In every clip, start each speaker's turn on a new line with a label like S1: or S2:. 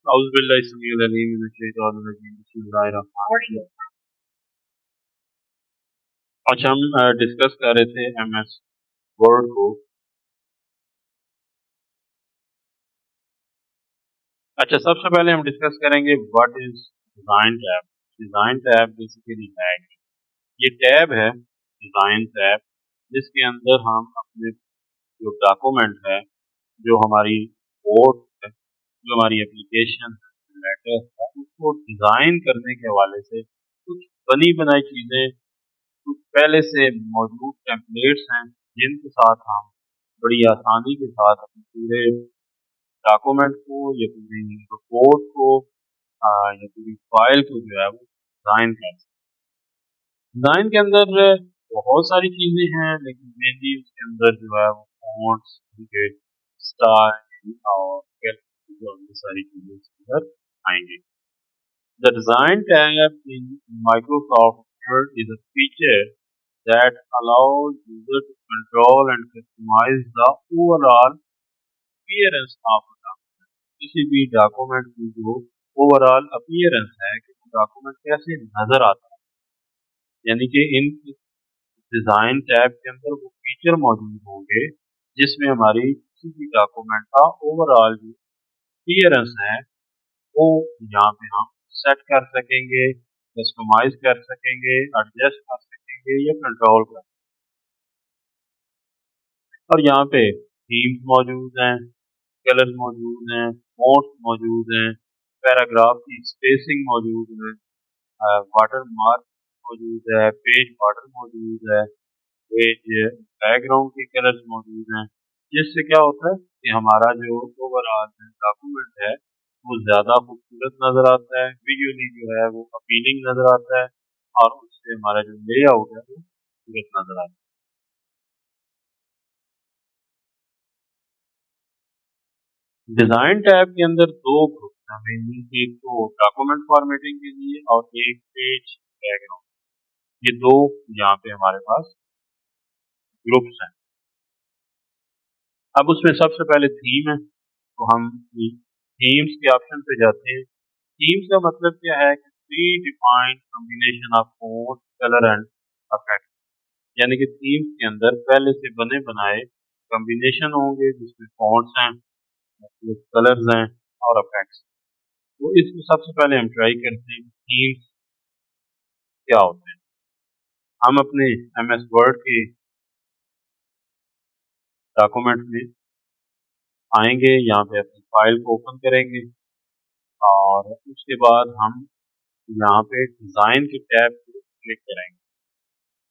S1: औज़ुबिल्लाहि समीउल अलीम मिनश्शैतानिर्रजीम बिस्मिल्लाहिर्रहमानिर्रहीम। अच्छा, हम डिस्कस कर रहे थे एमएस वर्ड को। अच्छा, सबसे पहले हम डिस्कस करेंगे what is design tab. Design tab basically है ये टैब है, डिजाइन टैब, जिसके अंदर हम अपने जो डॉक्यूमेंट है, जो हमारी कोड है, जो हमारी एप्लीकेशन है, लेटर है, उसको डिजाइन करने के हवाले से कुछ बनी बनाई चीजें, कुछ पहले से मौजूद टेम्पलेट्स हैं जिनके साथ हम बड़ी आसानी के साथ अपने पूरे डॉक्यूमेंट को या पूरी रिपोर्ट को या पूरी फाइल को जो है वो डिजाइन कर सकते हैं। डिजाइन के अंदर बहुत सारी चीजें हैं, लेकिन मेनली उसके अंदर जो है वो फॉन्ट्स, स्टाइल और ये सारी चीजें उसके अंदर आएंगी। The design tab in Microsoft Word is a feature that allows users to control and customize the overall appearance of a document। किसी भी डॉक्यूमेंट की जो ओवरऑल अपीयरेंस है कि डॉक्यूमेंट कैसे नजर आता है, यानी कि इन डिजाइन टैब के अंदर वो फीचर मौजूद होंगे जिसमें हमारी किसी भी डॉक्यूमेंट का ओवरऑल जो अपीयरेंस है वो यहाँ पे हम सेट कर सकेंगे, कस्टमाइज कर सकेंगे, एडजस्ट कर सकेंगे या कंट्रोल कर सकेंगे। और यहाँ पे थीम्स मौजूद हैं, कलर मौजूद हैं, फॉन्ट्स मौजूद हैं, पैराग्राफ की स्पेसिंग मौजूद है, वाटर मार्क मौजूद है, पेज बॉर्डर मौजूद है, पेज बैकग्राउंड के कलर्स मौजूद हैं, जिससे क्या होता है कि हमारा जो ओवरऑल डॉक्यूमेंट है वो ज्यादा खूबसूरत नजर आता है, विजुअली जो है वो अपीलिंग नजर आता है और उससे हमारा जो लेआउट है वो खूबसूरत नजर आता है। डिजाइन टैब के अंदर दो ग्रुप हैं मेनली, एक तो डॉक्यूमेंट फॉर्मेटिंग के लिए और एक पेज बैकग्राउंड। ये दो यहाँ पे हमारे पास ग्रुप्स हैं। अब उसमें सबसे पहले थीम है, तो हम थीम्स के ऑप्शन पे जाते हैं। थीम्स का मतलब क्या है कि pre defined combination of font, colour and effect, यानी कि थीम्स के अंदर पहले से बने बनाए कॉम्बिनेशन होंगे जिसमें फॉन्ट्स हैं, कलर्स हैं और इफेक्ट्स। तो इसको सबसे पहले हम ट्राई करते हैं थीम्स क्या होते हैं। हम अपने एमएस वर्ड के डॉक्यूमेंट में आएंगे, यहाँ पे अपनी फाइल को ओपन करेंगे और उसके बाद हम यहाँ पे डिजाइन के टैब को क्लिक करेंगे।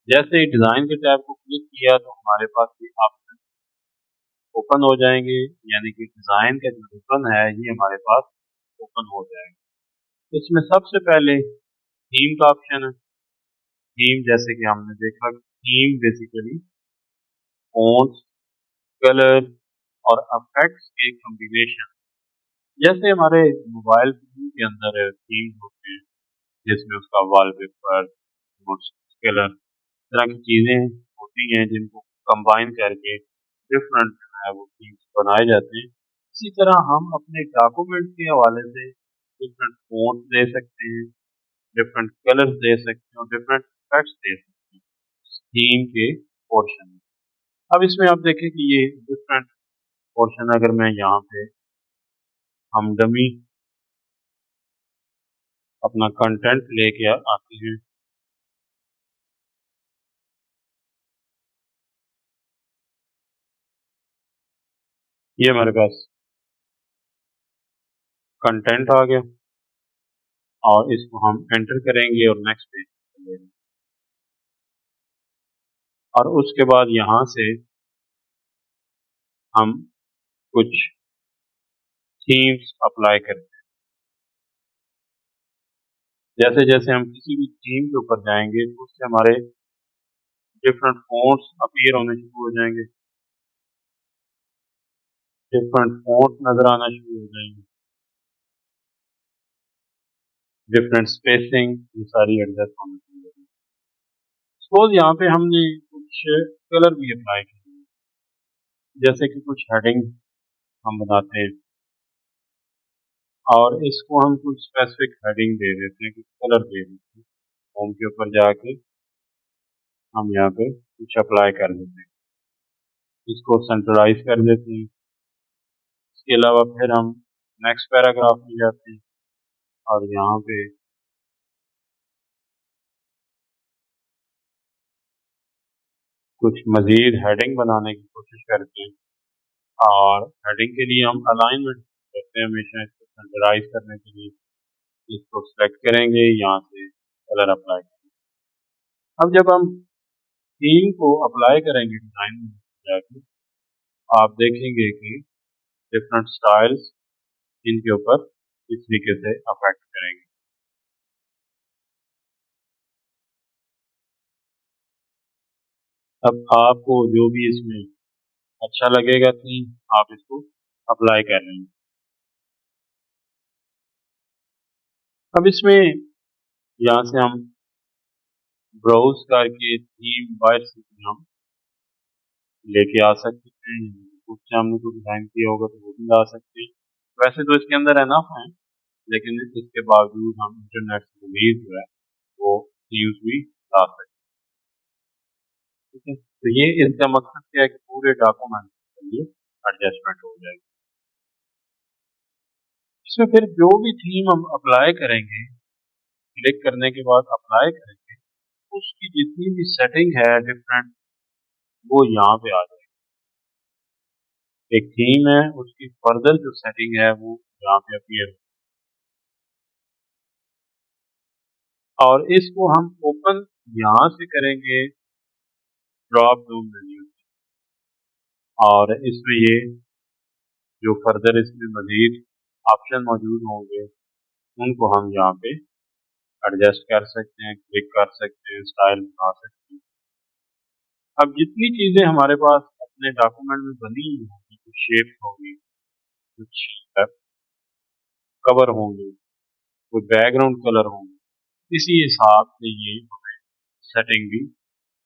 S1: जैसे ही डिजाइन के टैब को क्लिक किया तो हमारे पास ये ऑप्शन ओपन हो जाएंगे, यानी कि डिजाइन का जो रिबन है ये हमारे पास ओपन हो जाएगा। इसमें सबसे पहले थीम का ऑप्शन है। थीम जैसे कि हमने देखा, थीम बेसिकली फॉन्ट्स, कलर और इफेक्ट्स के कॉम्बिनेशन, जैसे हमारे मोबाइल फोन के अंदर थीम होते हैं जिसमें उसका वॉलपेपर, कलर, तरह की चीजें होती हैं जिनको कंबाइन करके डिफरेंट है वो थीम्स बनाए जाते हैं। इसी तरह हम अपने डॉक्यूमेंट के हवाले से डिफरेंट फॉन्ट दे सकते हैं, डिफरेंट कलर्स दे सकते हैं और डिफरेंट इफेक्ट्स दे सकते हैं थीम के पोर्शन में। अब इसमें आप देखें कि ये डिफरेंट पोर्शन, अगर मैं यहाँ पे हम डमी अपना कंटेंट लेके आते हैं, ये हमारे पास कंटेंट आ गया और इसको हम एंटर करेंगे और नेक्स्ट पेज चलेंगे और उसके बाद यहाँ से हम कुछ थीम्स अप्लाई करते हैं। जैसे जैसे हम किसी भी थीम के ऊपर जाएंगे तो उससे हमारे डिफरेंट फॉन्ट्स अपीयर होने शुरू हो जाएंगे, डिफरेंट फॉन्ट नजर आना शुरू हो जाएंगे, डिफरेंट स्पेसिंग ये सारी एडजस्ट होने शुरू हो जाएंगी। सपोज यहाँ पे हमने कुछ कलर भी अप्लाई किए, जैसे कि कुछ हेडिंग हम बनाते हैं और इसको हम कुछ स्पेसिफिक हेडिंग दे देते हैं, कुछ कलर दे देते हैं। होम के ऊपर जाके हम यहाँ पे कुछ अप्लाई कर देते हैं, इसको सेंट्रलाइज कर देते हैं। इसके अलावा फिर हम नेक्स्ट पैराग्राफ में जाते हैं और यहाँ पे कुछ मजीद हेडिंग बनाने की कोशिश करते हैं, और हेडिंग के लिए हम अलाइनमेंट करते हैं हमेशा। इसको सेंट्रलाइज करने के लिए इसको सेलेक्ट करेंगे, यहाँ से कलर अप्लाई करेंगे। अब जब हम थीम को अप्लाई करेंगे डिजाइन में जाके, आप देखेंगे कि डिफरेंट स्टाइल्स इनके ऊपर इस तरीके से अफेक्ट करेंगे। अब आपको जो भी इसमें अच्छा लगेगा थीम, आप इसको अप्लाई कर लेंगे। अब इसमें यहाँ से हम ब्राउज करके थीम बाहर से हम लेके आ सकते हैं। कुछ से हमने कुछ डिजाइन किया होगा तो वो भी ला सकते हैं। वैसे तो इसके अंदर एनफ है, लेकिन इसके बावजूद हम इंटरनेट से रिलीज जो है वो थीम्स भी ला सकते हैं। ठीक है, तो ये इसका मकसद क्या है कि पूरे डॉक्यूमेंट के लिए एडजस्टमेंट हो जाएगी। इसमें फिर जो भी थीम हम अप्लाई करेंगे, क्लिक करने के बाद अप्लाई करेंगे, उसकी जितनी भी सेटिंग है डिफरेंट, वो यहाँ पे आ जाएगी। एक थीम है, उसकी फर्दर जो सेटिंग है वो यहाँ पे अपीयर, और इसको हम ओपन यहाँ से करेंगे ड्रॉप डाउन मेन्यू, और इसमें ये जो फर्दर इसमें मजीद ऑप्शन मौजूद होंगे उनको हम यहाँ पे एडजस्ट कर सकते हैं, क्लिक कर सकते हैं, स्टाइल बना सकते हैं। अब जितनी चीजें हमारे पास अपने डॉक्यूमेंट में बनी हुई होंगी, कुछ शेप होंगी, कुछ कवर होंगे, कोई बैकग्राउंड कलर होंगे, इसी हिसाब से ये सेटिंग भी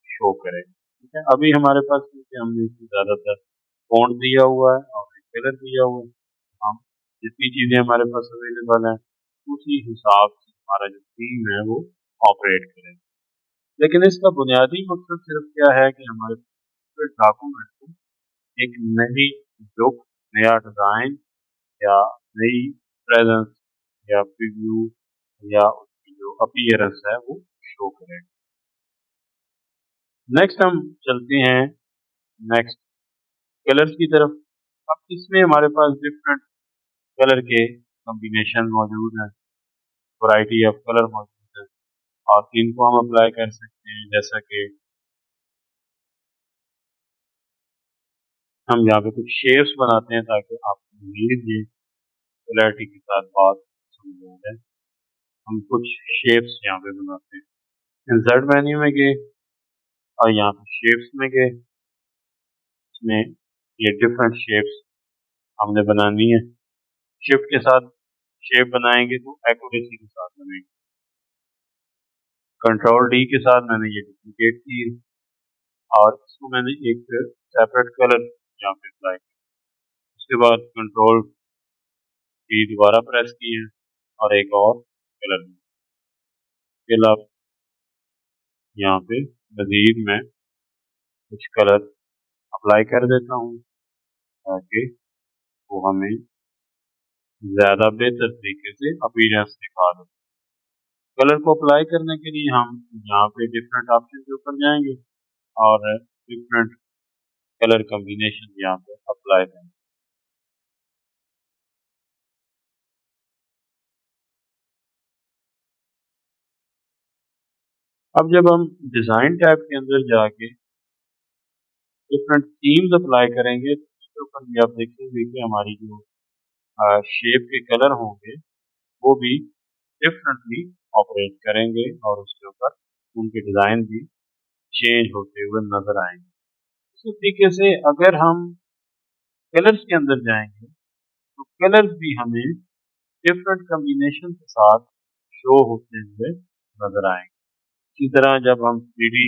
S1: शो करेगा। ठीक है, अभी हमारे पास हमने इसमें ज्यादातर फॉन्ट दिया हुआ है और कलर दिया हुआ है। हम जितनी चीजें हमारे पास अवेलेबल हैं उसी हिसाब से हमारा जो थीम है वो ऑपरेट करेगा। लेकिन इसका बुनियादी मकसद सिर्फ क्या है कि हमारे डॉक्यूमेंट को एक नई लुक, नया डिजाइन या नई प्रेजेंस या प्रीव्यू या उसकी जो अपीयरेंस है वो शो करेगा। नेक्स्ट हम चलते हैं नेक्स्ट कलर्स की तरफ। अब इसमें हमारे पास डिफरेंट कलर के कॉम्बिनेशन मौजूद हैं, वैरायटी ऑफ कलर मौजूद है, और इनको हम अप्लाई कर सकते हैं। जैसा कि हम यहाँ पे कुछ शेप्स बनाते हैं ताकि आपको मजीद ये क्लैरिटी के साथ बात समझ आ जाए। हम कुछ शेप्स यहाँ पे बनाते हैं। इंसर्ट मेन्यू में गए और यहाँ पे शेप्स में गए, इसमें ये डिफरेंट शेप्स हमने बनानी है। शिफ्ट के साथ शेप बनाएंगे तो एक्यूरेसी के साथ बनेंगे। कंट्रोल डी के साथ मैंने ये डुप्लीकेट की और इसको मैंने एक सेपरेट कलर यहाँ पे अप्लाई किया। उसके बाद कंट्रोल डी दोबारा प्रेस किए और एक और कलर के अलावा यहाँ पे मजीद मैं कुछ कलर अप्लाई कर देता हूँ ताकि वो हमें ज्यादा बेहतर तरीके से अपीयरेंस दिखा दे। कलर को अप्लाई करने के लिए हम यहाँ पे डिफरेंट ऑप्शन के ऊपर जाएंगे और डिफरेंट कलर कॉम्बिनेशन यहाँ पे अप्लाई करेंगे। अब जब हम डिजाइन टैब के अंदर जाके डिफरेंट थीम्स अप्लाई करेंगे तो इसके ऊपर भी आप देखेंगे कि हमारी जो शेप के कलर होंगे वो भी डिफरेंटली ऑपरेट करेंगे और उसके ऊपर उनके डिजाइन भी चेंज होते हुए नजर आएंगे। इसी तरीके से अगर हम कलर्स के अंदर जाएंगे तो कलर्स भी हमें डिफरेंट कॉम्बिनेशन के साथ शो होते हुए नजर आएंगे। इसी तरह जब हम 3D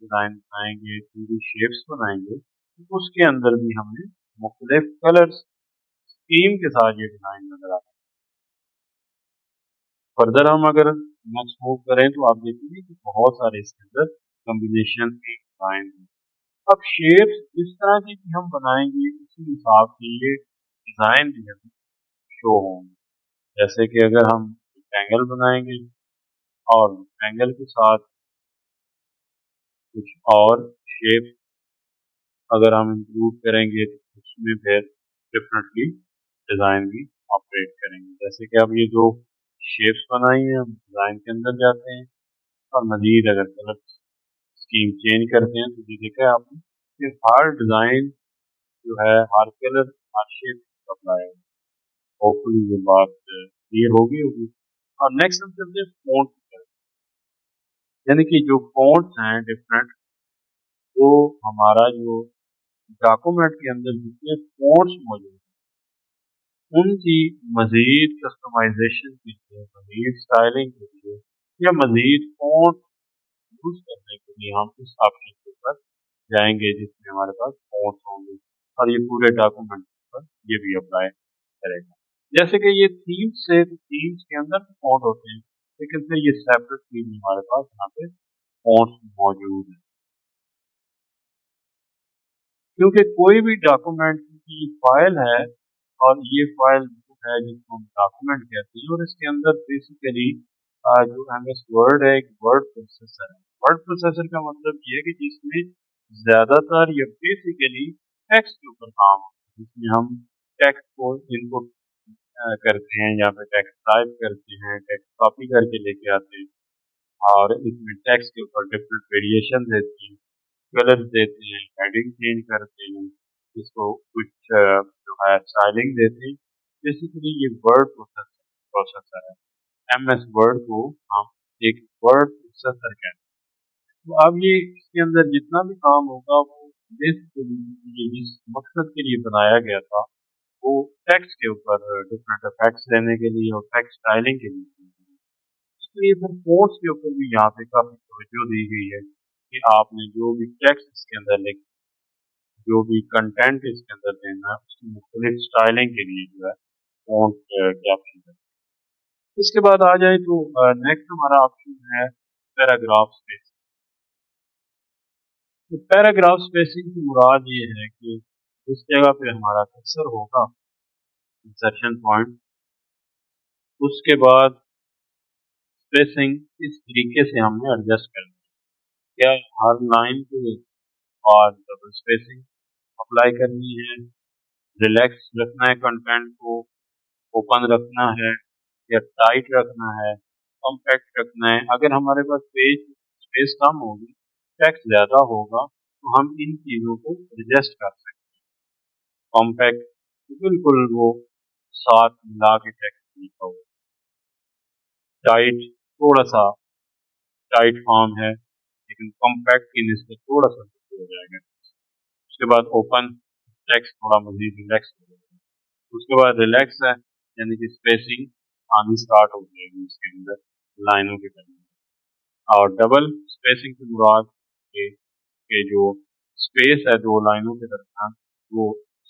S1: डिजाइन बनाएंगे, 3D शेप्स बनाएंगे, तो उसके अंदर भी हमें मुख्तलिफ कलर्स स्कीम के साथ ये डिजाइन नजर आएंगे। फर्दर हम अगर नेक्स्ट मूव करें तो आप देखेंगे कि बहुत सारे इसके अंदर कम्बिनेशन के डिजाइन हैं। अब शेप्स जिस तरह की भी हम बनाएंगे उसी हिसाब से ये डिजाइन भी हमें शो होंगे। जैसे कि अगर हम एंगल बनाएंगे और एंगल के साथ कुछ और शेप अगर हम इंक्लूड करेंगे तो उसमें फिर डिफरेंटली डिजाइन भी ऑपरेट करेंगे। जैसे कि अब ये जो शेप्स बनाई हैं हम डिजाइन के अंदर जाते हैं और मजीद अगर कलर स्कीम चेंज करते हैं तो ये देखा है आपने कि हर डिजाइन जो है हर कलर हर शेप अप्लाई है। होपफुली ये बात क्लियर होगी। और नेक्स्ट हम चलते हैं फॉन्ट की तरफ। यानी कि जो फॉन्ट्स हैं डिफरेंट, वो हमारा जो डॉक्यूमेंट के अंदर जितने फॉन्ट्स मौजूद हैं उनकी मजीद कस्टमाइजेशन के लिए, मजीद स्टाइलिंग के लिए या मजीद फॉन्ट यूज करने के लिए हम इस ऑप्शन के ऊपर जाएंगे जिसमें हमारे पास फॉन्ट्स होंगे और ये पूरे डॉक्यूमेंट पर ये भी अप्लाई करेगा। जैसे कि ये थीम्स से, तो थीम्स के अंदर फॉन्ट होते हैं लेकिन फिर ये सेपरेट थीम हमारे पास यहाँ पे फॉन्ट्स मौजूद है। क्योंकि कोई भी डॉक्यूमेंट की फाइल है और ये फाइल है जिसको हम डॉक्यूमेंट कहते हैं और इसके अंदर बेसिकली जो एमएस वर्ड है एक वर्ड प्रोसेसर है। वर्ड प्रोसेसर का मतलब ये है कि जिसमें ज्यादातर या बेसिकली टेक्स्ट के ऊपर काम होता है, जिसमें हम टेक्स्ट को इनपुट करते हैं या फिर टेक्स्ट टाइप करते हैं, टेक्स्ट कॉपी करके लेके आते हैं और इसमें टेक्स्ट के ऊपर डिफरेंट वेरिएशन देते हैं, कलर देते हैं, हेडिंग चेंज करते हैं, इसको कुछ जो है स्टाइलिंग देते हैं। बेसिकली ये वर्ड प्रोसेसर है। एमएस वर्ड को हम एक वर्ड प्रोसेसर कहते हैं। तो अब ये इसके अंदर जितना भी काम होगा वो बेसिकली ये जिस मकसद के लिए बनाया गया था वो टेक्स्ट के ऊपर डिफरेंट इफेक्ट्स देने के लिए और टेक्स्ट स्टाइलिंग के लिए। इसलिए फिर कोर्स के ऊपर भी यहाँ पे काफी तवज्जो दी गई है कि आपने जो भी टेक्स्ट इसके अंदर लिख, जो भी कंटेंट इसके अंदर देना है उसकी मुख्तलिफ स्टाइलिंग के लिए जो है फॉन्ट के ऑप्शन है। इसके बाद आ जाए तो नेक्स्ट हमारा ऑप्शन है पैराग्राफ स्पेसिंग। तो पैराग्राफ स्पेसिंग की मुराद ये है कि जिस जगह पे हमारा कर्सर होगा इंसर्शन पॉइंट, उसके बाद स्पेसिंग इस तरीके से हमने एडजस्ट करनी है। क्या हर लाइन के बाद डबल स्पेसिंग अप्लाई करनी है, रिलैक्स रखना है कंटेंट को, ओपन रखना है या टाइट रखना है, कॉम्पैक्ट रखना है। अगर हमारे पास पेज स्पेस कम होगी, टेक्स्ट ज्यादा होगा तो हम इन चीजों को एडजस्ट कर सकते हैं। कॉम्पैक्ट बिल्कुल वो साथ मिला के टेक्स्ट लिखा हो, टाइट थोड़ा सा टाइट फॉर्म है लेकिन कॉम्पैक्ट की निस्बत थोड़ा सा हो जाएगा। उसके बाद ओपन, टेक्स्ट थोड़ा मजीद रिलैक्स हो जाएगा। उसके बाद रिलैक्स है यानी कि स्पेसिंग आनी स्टार्ट हो जाएगी इसके अंदर लाइनों के दरमियान। और डबल स्पेसिंग की मुराद के जो स्पेस है दो लाइनों के दरमियान वो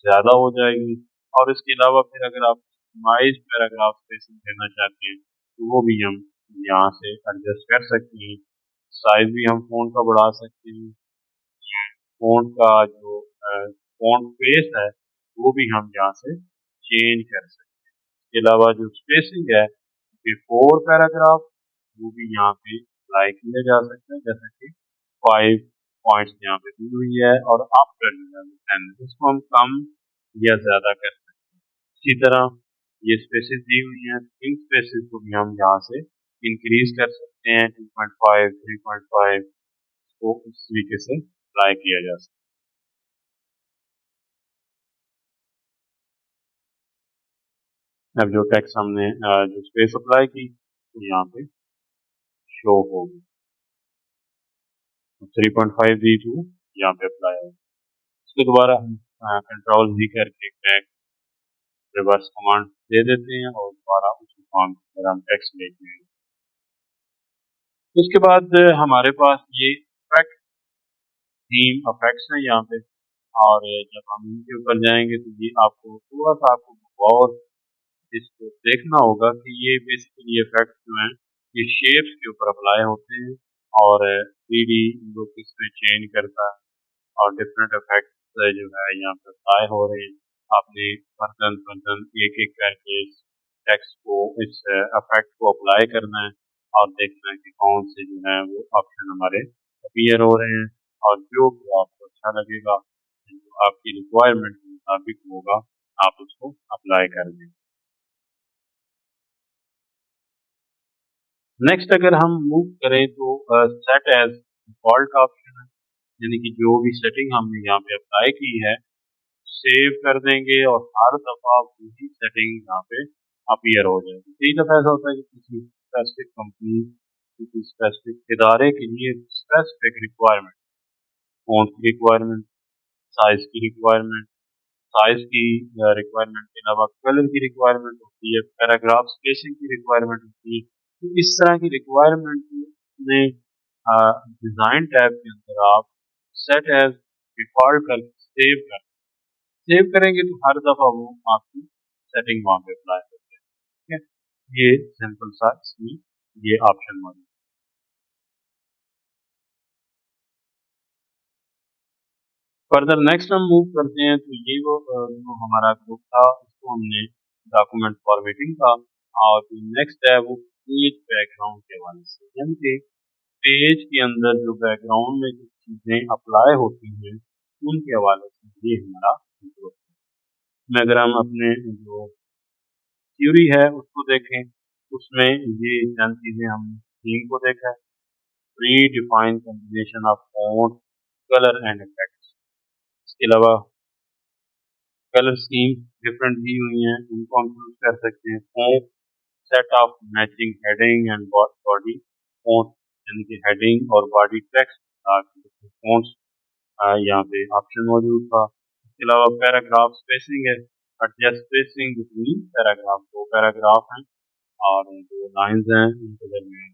S1: ज्यादा हो जाएगी। और इसके अलावा फिर अगर आप कस्टमाइज पैराग्राफ स्पेसिंग देना चाहते हैं तो वो भी हम यहाँ से एडजस्ट कर सकते हैं। साइज भी हम फोन का बढ़ा सकते हैं, फोन का जो फोन फेस है वो भी हम यहाँ से चेंज कर सकते हैं। इसके अलावा जो स्पेसिंग है बिफोर पैराग्राफ वो भी यहाँ पे अप्लाई किया जा सकता है, जैसे कि 5 पॉइंट्स यहाँ पे दी हुई है और आफ्टर 10 इसको हम कम या ज्यादा कर सकते हैं। इसी तरह ये स्पेसिस दी हुई हैं, इन स्पेसिस को भी हम यहाँ से इंक्रीज कर सकते हैं 2.5 3.5 को इस तरीके से अप्लाई किया जा सकता है। अब जो टेक्स्ट हमने जो स्पेस अप्लाई की तो यहाँ पे शो होगी। 3.5 दी टू यहाँ पे अप्लाई है। इसको दोबारा हम कंट्रोल जी करके बैक रिवर्स कमांड दे देते हैं और दोबारा उसी फॉर्म के अंदर हम टेक्स्ट लेते हैं। उसके बाद हमारे पास ये इफेक्ट थीम इफेक्ट्स हैं यहाँ पे, और जब हम इनके ऊपर जाएंगे तो ये आपको थोड़ा सा आपको और इसको देखना होगा कि ये बेसिकली इफेक्ट जो हैं ये शेप्स के ऊपर अप्लाई होते हैं और 3D लुक इसमें चेंज करता है और डिफरेंट इफेक्ट्स जो है यहाँ पे अप्लाई हो रहे हैं। आपने फर्दन एक एक करके इस टेक्स्ट को इस इफेक्ट को अप्लाई करना है और देखना है कि कौन से जो है वो ऑप्शन हमारे अपीयर हो रहे हैं और जो भी आपको अच्छा लगेगा जो आपकी रिक्वायरमेंट के मुताबिक होगा आप उसको अप्लाई कर दें। नेक्स्ट अगर हम मूव करें तो सेट एज डिफॉल्ट का ऑप्शन है, यानी कि जो भी सेटिंग हमने यहाँ पे अप्लाई की है सेव कर देंगे और हर दफा वही सेटिंग यहाँ पे अपीयर हो जाएगी। कई दफा ऐसा होता है कि किसी स्पेसिफिक कंपनी किसी स्पेसिफिक इदारे के लिए स्पेसिफिक रिक्वायरमेंट, फॉन्ट की रिक्वायरमेंट, साइज की रिक्वायरमेंट, साइज की रिक्वायरमेंट के अलावा कलर की रिक्वायरमेंट होती है, पैराग्राफ स्पेसिंग की रिक्वायरमेंट होती है। तो इस तरह की रिक्वायरमेंट में डिजाइन टैब के अंदर आप सेट एज डिफॉल्ट कर सेव करेंगे तो हर दफा वो आपकी सेटिंग वहां पे अप्लाई होती है। ठीक है, ये सिंपल सा इसमें ये ऑप्शन मौजूद है। फर्दर नेक्स्ट हम मूव करते हैं तो ये वो जो हमारा ग्रुप था उसको हमने डॉक्यूमेंट फॉर्मेटिंग का और नेक्स्ट है वो पेज बैकग्राउंड के हवाले से, यानी कि पेज के अंदर जो बैकग्राउंड में जो चीजें अप्लाई होती हैं उनके हवाले से ये हमारा ग्रुप में अगर हम अपने जो थ्योरी है उसको देखें उसमें ये चंद चीजें हम थीम को देखा है, pre defined combination of font colour and effects. इसके अलावा कलर स्कीम डिफरेंट दी हुई हैं उनको हम यूज कर सकते हैं। Font set of matching heading and body font, यानी कि हेडिंग और बॉडी टेक्स्ट फॉन्ट्स यहाँ पे ऑप्शन मौजूद था। इसके अलावा पैराग्राफ स्पेसिंग है, एडजस्ट स्पेसिंग बिटवीन पैराग्राफ, दो पैराग्राफ हैं और जो लाइंस हैं उनके दरमियान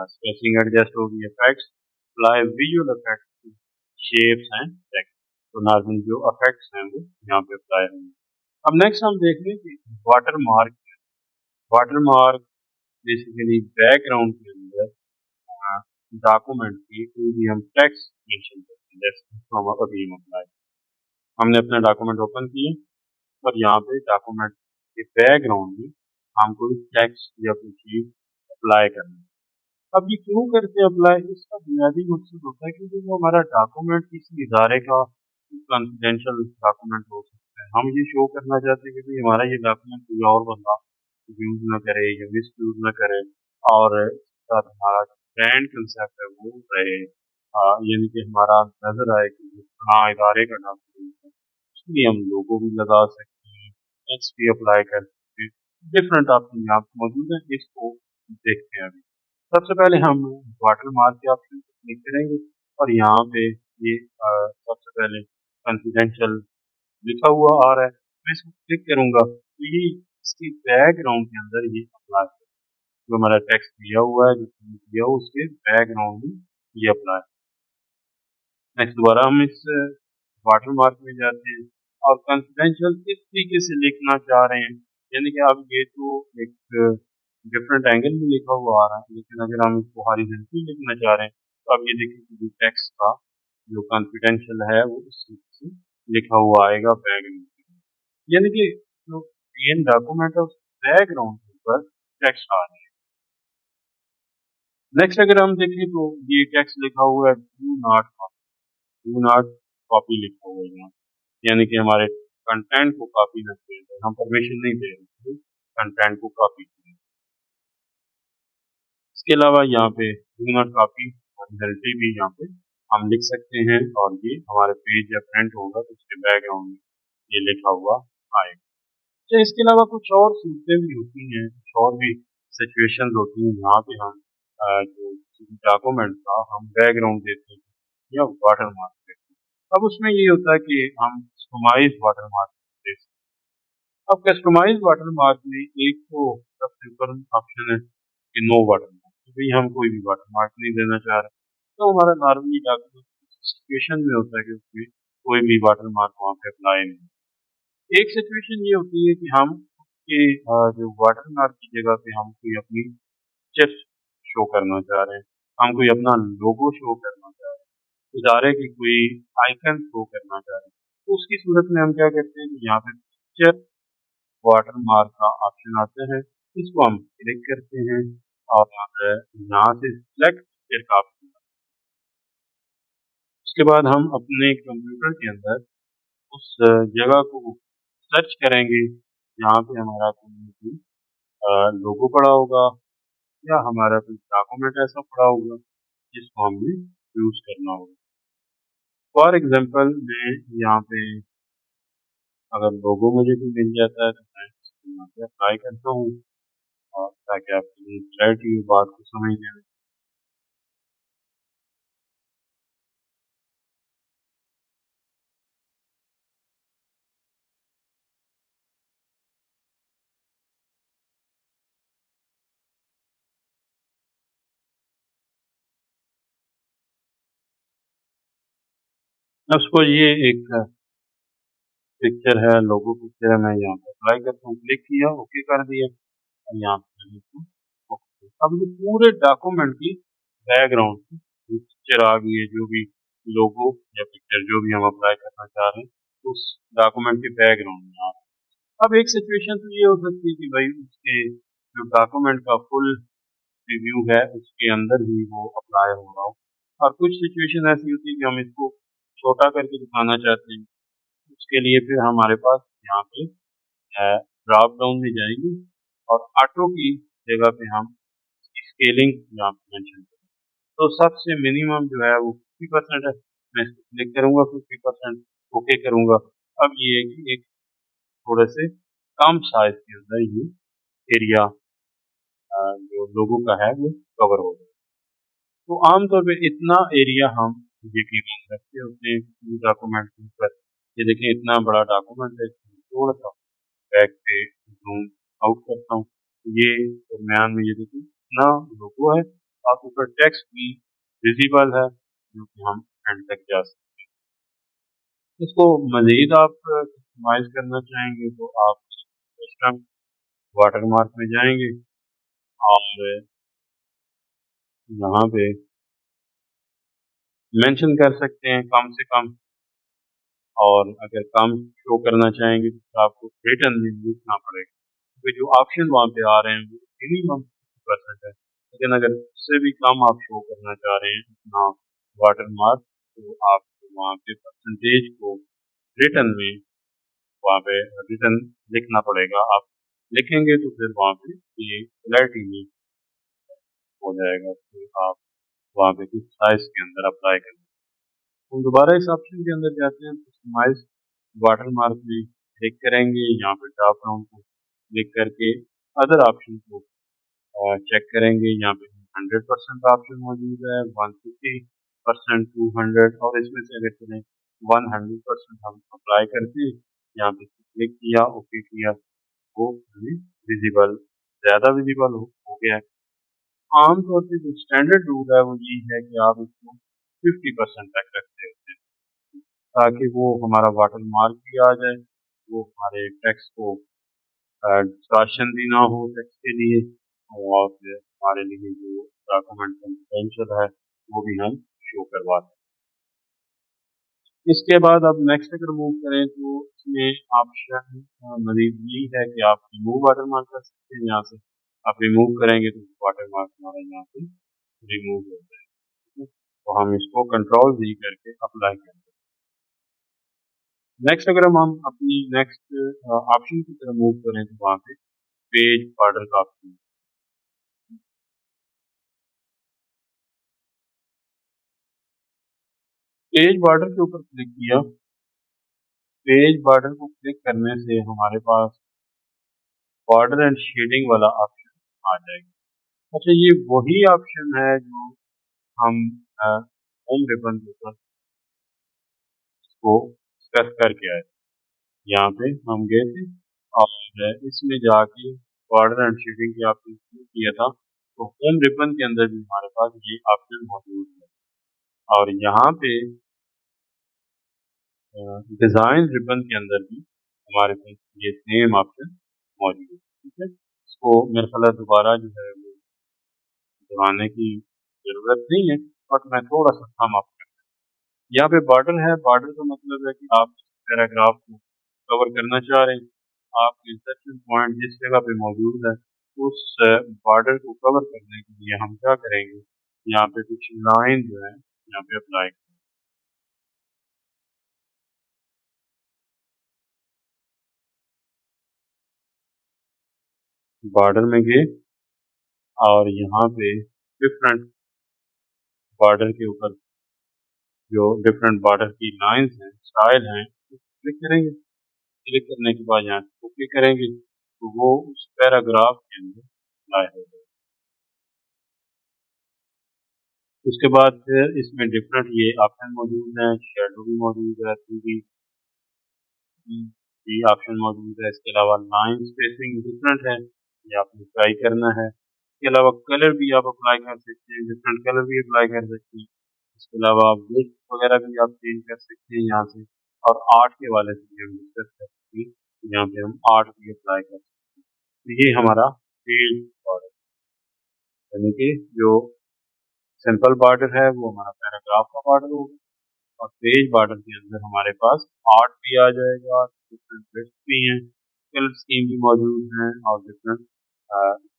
S1: स्पेसिंग एडजस्ट होगी। Effects apply visual effects shapes and text, तो नॉर्मल जो इफेक्ट्स हैं वो यहाँ पे अप्लाई होंगे। अब नेक्स्ट हम देख लें कि water mark, water mark basically background के अंदर डॉक्यूमेंट की कोई भी हम टेक्स्ट मेंशन करते हैं, जैसे हम अभी हम अप्लाई, हमने अपना डॉक्यूमेंट ओपन किया और यहाँ पे डॉक्यूमेंट के बैकग्राउंड में हम कोई टेक्स्ट या कोई चीज अप्लाई करना है। अब ये क्यों करते हैं अप्लाई, इसका बुनियादी मकसद होता है क्योंकि वो हमारा डॉक्यूमेंट किसी इदारे का कॉन्फिडेंशियल डॉक्यूमेंट हो सकता है। हम ये शो करना चाहते हैं कि भाई हमारा ये डॉक्यूमेंट कोई और बंदा यूज ना करे या मिस यूज ना करे और इसके साथ हमारा ब्रांड कंसेप्ट है वो रहे, यानी कि हमारा नजर आए कि हाँ इदारे का डॉक्यूमेंट है। इसलिए हम लोगो भी लगा सकते हैं, टेक्स्ट भी अप्लाई कर सकते हैं, डिफरेंट ऑप्शन यहाँ पे मौजूद है। इसको देखते हैं अभी। सबसे पहले हम वाटर मार्क के ऑप्शन को क्लिक करेंगे और यहाँ पे ये सबसे पहले कॉन्फिडेंशियल लिखा हुआ आ रहा है, मैं इसको क्लिक करूंगा तो ये इसकी बैकग्राउंड के अंदर ये अप्लाई, जो हमारा टेक्स्ट दिया हुआ है जो दिया हुआ उसके बैकग्राउंड में ये अप्लाई। नेक्स्ट दोबारा हम इस वाटर मार्क में जाते हैं और कॉन्फिडेंशियल किस तरीके से लिखना चाह रहे हैं, यानी कि अब ये तो एक डिफरेंट एंगल में लिखा हुआ आ रहा है, लेकिन अगर हम इसको हॉरिजॉन्टली लिखना चाह रहे हैं तो अब ये देखिए कि जो टेक्स्ट का जो कॉन्फिडेंशियल है वो इस तरीके से लिखा हुआ आएगा बैकग्राउंड, यानी कि जो मेन डॉक्यूमेंट है उस बैकग्राउंड के ऊपर टेक्स्ट आ रहा है। नेक्स्ट अगर हम देखें तो ये टेक्स्ट लिखा हुआ है डू नॉट कॉपी लिखा हुआ है यहाँ, यानी कि हमारे कंटेंट को कॉपी न करें, हम परमिशन नहीं दे रहे कंटेंट को कॉपी करें। इसके अलावा यहाँ पे डू नॉट कॉपी ओरिजिनलिटी भी यहाँ पे हम लिख सकते हैं और ये हमारे पेज या प्रिंट होगा तो उसके बैकग्राउंड में ये लिखा हुआ आएगा। तो इसके अलावा कुछ और सूरतें भी होती हैं, कुछ और भी सिचुएशंस होती हैं जहाँ पे हम जो डॉक्यूमेंट का हम बैकग्राउंड देते हैं या वाटर मार्क देते हैं। अब उसमें ये होता है कि हम कस्टमाइज वाटर मार्क दे सकते हैं। अब कस्टमाइज वाटर मार्क में एक तो सबसे ऊपर ऑप्शन है कि नो वाटर मार्क, तो भाई हम कोई भी वाटर मार्क नहीं देना चाह रहे, तो हमारा नॉर्मली डॉक्यूमेंट सिचुएशन में होता है कि उसमें कोई भी वाटर मार्क वहाँ पे अप्लाई नहीं। एक सिचुएशन ये होती है कि हम कि जो वाटर मार्क की जगह पे हम कोई अपनी पिक्चर शो करना चाह रहे हैं, हम कोई अपना लोगो शो करना चाह रहे हैं, इदारे की कोई आइकन शो करना चाह रहे हैं, तो उसकी सूरत में हम क्या करते हैं कि यहाँ पे पिक्चर वाटर मार्क का ऑप्शन आता है, इसको हम क्लिक करते हैं और यहाँ से सिलेक्ट पिक्चर का ऑप्शन। उसके बाद हम अपने कंप्यूटर के अंदर उस जगह को सर्च करेंगे जहाँ पे हमारा कोई लोगो पड़ा होगा या हमारा कोई डॉक्यूमेंट ऐसा पड़ा होगा जिसको हमें यूज करना होगा। फॉर एग्जांपल मैं यहाँ पे अगर लोगो मुझे कोई मिल जाता है तो मैं इसको यहाँ पे अप्लाई करता हूँ और ताकि आपकी क्लैरिटी बात को समझने में। अब सपोज ये एक पिक्चर है, लोगो पिक्चर है, मैं यहाँ पे अप्लाई करता हूँ, क्लिक किया, ओके कर दिया और यहाँ पे ओके। अब ये पूरे डॉक्यूमेंट की बैकग्राउंड पिक्चर आ गई है, जो भी लोगो या पिक्चर जो भी हम अप्लाई करना चाह रहे हैं उस डॉक्यूमेंट के बैकग्राउंड में आ रहा है। अब एक सिचुएशन तो ये हो सकती है कि भाई उसके जो डॉक्यूमेंट का फुल रिव्यू है उसके अंदर ही वो अप्लाई हो रहा हो, और कुछ सिचुएशन ऐसी होती है कि हम इसको छोटा करके दिखाना चाहते हैं। उसके लिए फिर हमारे पास यहाँ पे ड्रॉप डाउन में जाएंगे और ऑटो की जगह पे हम स्केलिंग यहाँ पे मेंशन करेंगे, तो सबसे मिनिमम जो है वो 50% है। मैं इसको क्लिक करूंगा 50%, ओके करूंगा। अब ये है कि एक थोड़े से कम साइज के अंदर ये एरिया जो लोगों का है वो कवर हो जाए। तो आमतौर पे इतना एरिया हम यकीनन रखते होते हैं डॉक्यूमेंट के ऊपर। ये देखिए इतना बड़ा डॉक्यूमेंट है, थोड़ा सा बैक पे जूम आउट करता हूँ, ये दरम्यान में ये देखिए इतना लोगो है और ऊपर टेक्स्ट भी विजिबल है जो कि हम एंड तक जा सकते हैं। इसको मजीद आप कस्टमाइज करना चाहेंगे तो आप कस्टम वाटरमार्क में जाएंगे और यहाँ पे मेंशन कर सकते हैं कम से कम, और अगर कम शो करना चाहेंगे तो आपको रिटर्न भी लिखना पड़ेगा, क्योंकि जो ऑप्शन वहाँ पे आ रहे हैं वो मिनिमम 50% है। लेकिन अगर उससे भी कम आप शो करना चाह रहे हैं अपना वाटर मार्क, तो आपको वहाँ पे परसेंटेज को रिटर्न में वहाँ पे रिटर्न लिखना पड़ेगा। आप लिखेंगे तो फिर वहाँ पे ये क्लैरिटी में हो जाएगा, फिर आप वहाँ पे किस साइज के अंदर अप्लाई करें। हम दोबारा इस ऑप्शन के अंदर जाते हैं, कस्टमाइज वाटर मार्क में क्लिक करेंगे, यहाँ पे ड्रॉप डाउन को क्लिक करके अदर ऑप्शन को चेक करेंगे। यहाँ पे 100% ऑप्शन मौजूद है, 150%, 200, और इसमें से अगर चलें 100% हम अप्लाई करके यहाँ पे क्लिक किया, ओके किया, वो हमें विजिबल, ज़्यादा विजिबल हो गया है। आमतौर पे जो स्टैंडर्ड रूल है वो यही है कि आप इसको 50% तक रखते होते हैं, ताकि वो हमारा वाटर मार्क भी आ जाए, वो हमारे टेक्स्ट को डिस्ट्रैक्शन भी ना हो टेक्स्ट के लिए, और फिर हमारे लिए जो डॉक्यूमेंट कंफिडेंशियल है वो भी हम शो करवा दें। इसके बाद अब नेक्स्ट अगर मूव करें तो इसमें ऑप्शन मजीद यही है कि आप रिमूव वाटर मार्क कर सकते हैं। यहाँ से आप रिमूव करेंगे तो वाटर मार्क हमारा यहाँ से रिमूव हो जाएगा, तो हम इसको कंट्रोल भी करके अप्लाई करेंगे। नेक्स्ट अगर हम अपनी नेक्स्ट ऑप्शन की तरफ मूव करें तो वहाँ पे पेज बॉर्डर का ऑप्शन, पेज बॉर्डर के ऊपर क्लिक किया। पेज बॉर्डर को क्लिक करने से हमारे पास बॉर्डर एंड शेडिंग वाला ऑप्शन आ जाएगा। अच्छा, ये वही ऑप्शन है जो हम होम रिबन के ऊपर को डिस्कस करके आए। यहाँ पे हम गए थे और इसमें जाके बॉर्डर एंड शेडिंग के ऑप्शन किया था, तो होम रिबन के अंदर भी हमारे पास ये ऑप्शन मौजूद है। और यहाँ पे डिजाइन रिबन के अंदर भी हमारे पास ये सेम ऑप्शन मौजूद है। ठीक है, इसको मेरे ख्याल है दोबारा जो है वो दोहराने की जरूरत नहीं है, बट मैं थोड़ा सा हम आपको यहाँ पे बॉर्डर है। बॉर्डर का मतलब है कि आप पैराग्राफ को कवर करना चाह रहे हैं, आप इंसर्शन पॉइंट जिस जगह पे मौजूद है उस बॉर्डर को कवर करने के लिए हम क्या करेंगे, यहाँ पे कुछ लाइन जो है यहाँ पे अप्लाई। बॉर्डर में गए और यहाँ पे डिफरेंट बॉर्डर के ऊपर जो डिफरेंट बॉर्डर की लाइंस हैं, स्टाइल हैं, क्लिक करेंगे। क्लिक करने के बाद यहाँ क्लिक करेंगे तो वो उस पैराग्राफ के अंदर अप्लाई हो जाएगा। उसके बाद फिर इसमें डिफरेंट ये ऑप्शन मौजूद हैं, शेडो भी मौजूद है, 3D भी ऑप्शन मौजूद है। इसके अलावा लाइन स्पेसिंग डिफरेंट है, ये आपने ट्राई करना है। इसके अलावा कलर भी आप अप्लाई कर सकते हैं, डिफरेंट कलर भी अप्लाई कर सकते हैं। इसके अलावा आप लिस्ट वगैरह भी आप चेंज कर सकते हैं यहाँ से, और आर्ट के वाले से भी हम डिस्कस कर सकते हैं, यहाँ पे हम आर्ट भी अप्लाई कर सकते हैं। तो ये हमारा पेज बॉर्डर, यानी कि जो सिंपल बॉर्डर है वो हमारा पैराग्राफ का बॉर्डर होगा, और पेज बॉर्डर के अंदर हमारे पास आर्ट भी आ जाएगा, डिफरेंट टेक्स्ट भी हैं, कलर स्कीम भी मौजूद हैं, और डिफरेंट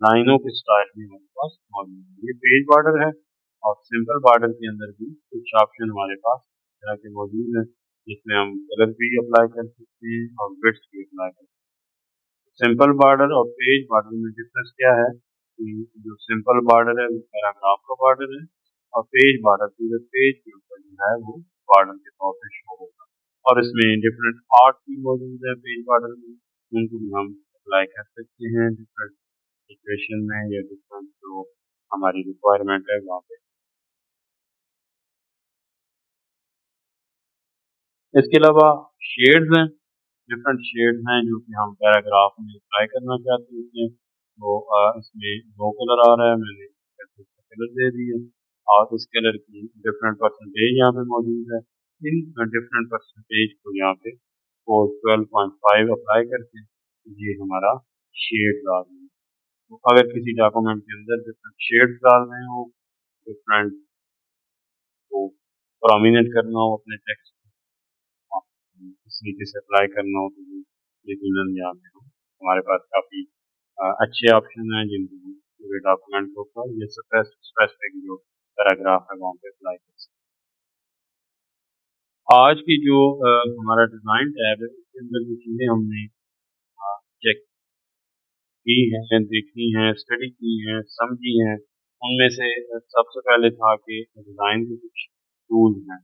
S1: लाइनों के स्टाइल भी हमारे पास मौजूद है। ये पेज बॉर्डर है, और सिंपल बॉर्डर के अंदर भी कुछ ऑप्शन हमारे पास इस तरह के मौजूद हैं, जिसमें हम कलर भी अप्लाई कर सकते हैं और बिट्स भी अप्लाई कर सकते हैं। सिंपल बॉर्डर और पेज बॉर्डर में डिफरेंस क्या है कि जो सिंपल बॉर्डर है वो पैराग्राफ का बॉर्डर है, और पेज बॉर्डर पूरे पेज के ऊपर जो है वो बॉर्डर के तौर पे शो होगा। और इसमें डिफरेंट आर्ट भी मौजूद है पेज बॉर्डर में, उनको भी हम अप्लाई कर सकते हैं डिफरेंट सिचुएशन में या डिफरेंट जो हमारी रिक्वायरमेंट है वहाँ पे। इसके अलावा शेड्स हैं, डिफरेंट शेड्स हैं जो कि हम पैराग्राफ में अप्लाई करना चाहते हैं। तो इसमें दो कलर आ रहा है, मैंने कलर दे दिए, और इस कलर की डिफरेंट परसेंटेज यहाँ पे मौजूद है। इन डिफरेंट परसेंटेज को यहाँ पे 12.5 अप्लाई करके ये हमारा शेड डाल दें। तो अगर किसी डॉक्यूमेंट के अंदर डिफरेंट शेड्स डालने हो, डिफरेंट को प्रोमिनेंट करना हो अपने टेक्स्ट को, इस तरीके से अप्लाई करना हो, तो यकीनन यहाँ पे हमारे पास काफ़ी अच्छे ऑप्शन हैं जिनको हम पूरे डॉक्यूमेंट के ऊपर ये स्पेसिफिक जो पैराग्राफ है वहाँ पे अप्लाई कर सकते हैं। आज की जो हमारा डिज़ाइन टैब है उसके अंदर जो चीज़ें हमने चेक की हैं, देखी हैं, स्टडी की हैं, समझी हैं, उनमें से सबसे पहले था कि डिज़ाइन के कुछ टूल्स हैं,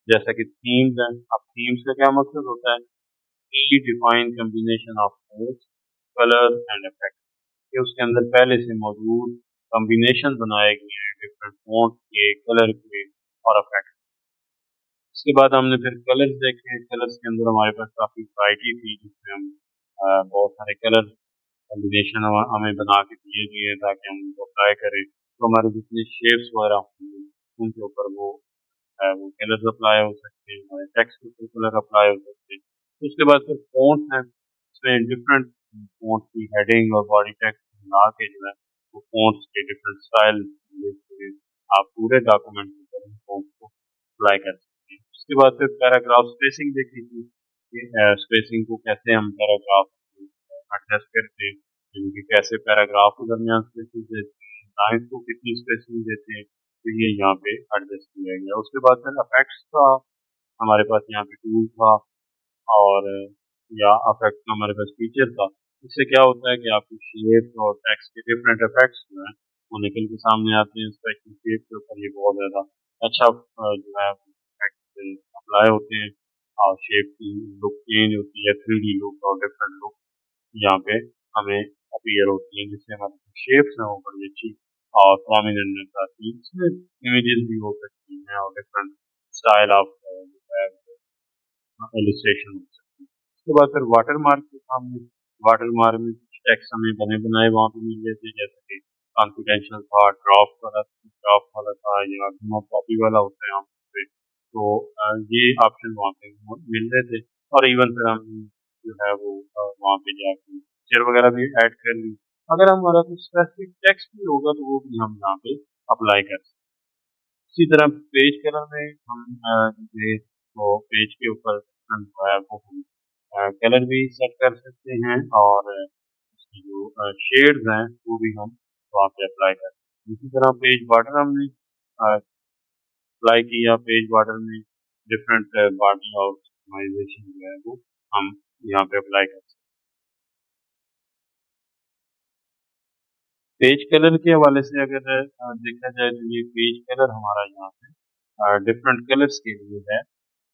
S1: जैसा कि थीम्स हैं। अब थीम्स का क्या मतलब होता है, pre defined combination of codes, colour and effect, कि उसके अंदर पहले से मौजूद कम्बिनेशन बनाए गए हैं डिफरेंट फॉन्ट के, कलर के और इफेक्ट। उसके बाद हमने फिर कलर्स देखे, कलर्स के अंदर हमारे पास काफ़ी वैरायटी थी, जिसमें हम बहुत सारे कलर कॉम्बिनेशन हमें बना के दिए गए हैं ताकि हम उनको अप्लाई करें, तो हमारे जितने शेप्स वगैरह होंगे उनके ऊपर वो कलर्स अप्लाई हो सकते हैं, हमारे टेक्स्ट के ऊपर कलर अप्लाई हो सकते हैं। उसके बाद फिर फॉन्ट है, इसमें डिफरेंट फॉन्ट की हेडिंग और बॉडी टेक्स्ट मिला के जो है वो फॉन्ट्स के डिफरेंट स्टाइल आप पूरे डॉक्यूमेंट के ऊपर फॉन्ट को अप्लाई कर सकते हैं। उसके बाद फिर पैराग्राफ स्पेसिंग देखी थी कि स्पेसिंग को कैसे हम पैराग्राफ एडजस्ट करते हैं, यानी कैसे पैराग्राफ के दरमियान स्पेसिंग देते हैं, लाइन्स को कितनी स्पेसिंग देते हैं, तो ये यहाँ पे एडजस्ट किया गया। उसके बाद फिर अफेक्ट्स का हमारे पास यहाँ पे टूल था, और या अफेक्ट का हमारे पास फीचर था। इससे क्या होता है कि आपकी शेप और टेक्स्ट के डिफरेंट इफेक्ट्स जो हैं वो निकल के सामने आते हैं। स्पेशल शेप के ऊपर ये बहुत ज़्यादा अच्छा जो है इफेक्ट अप्लाई होते हैं, और शेप की लुक चेंज होती है, 3D लुक और डिफरेंट लुक यहाँ पे हमें अपीयर होती है, जिससे हमारी शेप्स हैं वो बड़ी अच्छी और प्रोमिनेंट नजर आती है। इसमें इमेजेस भी हो सकती हैं और डिफरेंट स्टाइल ऑफ इलस्ट्रेशन हो सकती है। उसके बाद फिर वाटर मार्क के सामने, वाटर मार्क में कुछ टेक्स्ट हमें बने बनाए वहाँ पे मिल जाते हैं, जैसे कि कॉन्फिडेंशियल था, ड्रॉप वाला था, या नो कॉपी वाला होता है यहाँ पे। तो ये ऑप्शन वहाँ पे मिल रहे थे, और इवन फिर हम जो है वो वहाँ पे जाके पिक्चर वगैरह भी ऐड कर ली। अगर हमारा कुछ स्पेसिफिक टेक्स्ट भी होगा तो वो भी हम यहाँ पे अप्लाई कर सकते हैं। इसी तरह पेज कलर में हम जैसे वो पेज के ऊपर जो है वो हम कलर भी सेट कर सकते हैं और उसकी जो शेड्स हैं वो भी हम वहाँ पे अप्लाई कर सकते हैं। इसी तरह पेज बॉर्डर हमने अप्लाई किया, पेज बॉर्डर में डिफरेंट बॉर्डर और कस्टमाइजेशन जो है वो हम यहाँ पे अप्लाई कर सकते हैं। पेज कलर के हवाले से अगर देखा जाए तो ये पेज कलर हमारा यहाँ पे डिफरेंट कलर्स के लिए है।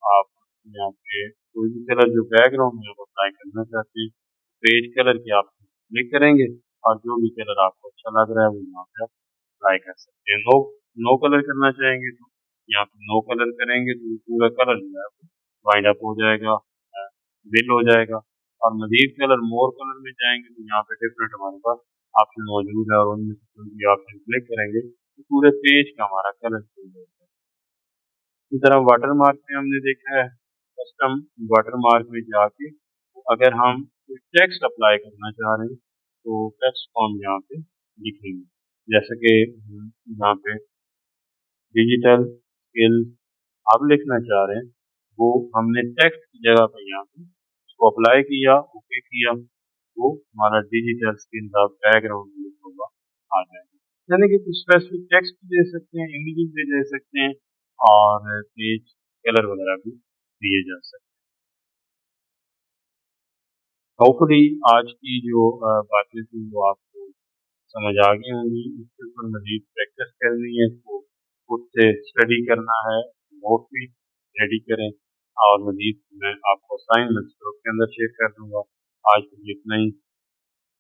S1: आप यहाँ पे कोई भी कलर जो बैकग्राउंड में आप अप्लाई करना चाहते हैं, पेज कलर के आप क्लिक करेंगे और जो भी कलर आपको अच्छा लग रहा है वो यहाँ पे आप अप्लाई कर सकते हैं। नो नो कलर करना चाहेंगे तो यहाँ पे नो कलर करेंगे तो पूरा कलर जो है वाइंड अप हो जाएगा, बिल हो जाएगा। और मजीद कलर मोर कलर में जाएंगे तो यहाँ पे डिफरेंट हमारे पास ऑप्शन मौजूद है और उनमें से कोई भी ऑप्शन क्लिक करेंगे तो पूरे पेज का हमारा कलर चेंज हो जाएगा। इसी तरह वाटर मार्क में हमने देखा है, कस्टम वाटर मार्क में जाके अगर हम कोई टेक्स्ट अप्लाई करना चाह रहे हैं तो टेक्स्ट को हम यहाँ पे लिखेंगे। जैसे कि यहाँ पे डिजिटल स्किल आप लिखना चाह रहे हैं, वो हमने टेक्स्ट की जगह पे यहाँ पे उसको अप्लाई किया, ओके किया, वो हमारा डिजिटल स्किल का बैकग्राउंड लिखा हुआ आ जाएगा। यानी कि कुछ स्पेसिफिक टेक्स्ट भी दे सकते हैं, इमेजेस भी दे सकते हैं और पेज कलर वगैरह भी दिए जा सकते हैं। होपफुली आज की जो बातें थी वो आपको समझ आ गई होंगी। इसके ऊपर मजीद प्रैक्टिस करनी है, तो खुद से स्टडी करना है, नोट भी रेडी करें और मजीद मैं आपको असाइनमेंट्स ग्रुप के अंदर शेयर कर दूंगा। आज के लिए इतना ही।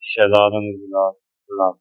S1: शहजाद अहमद बिलाल।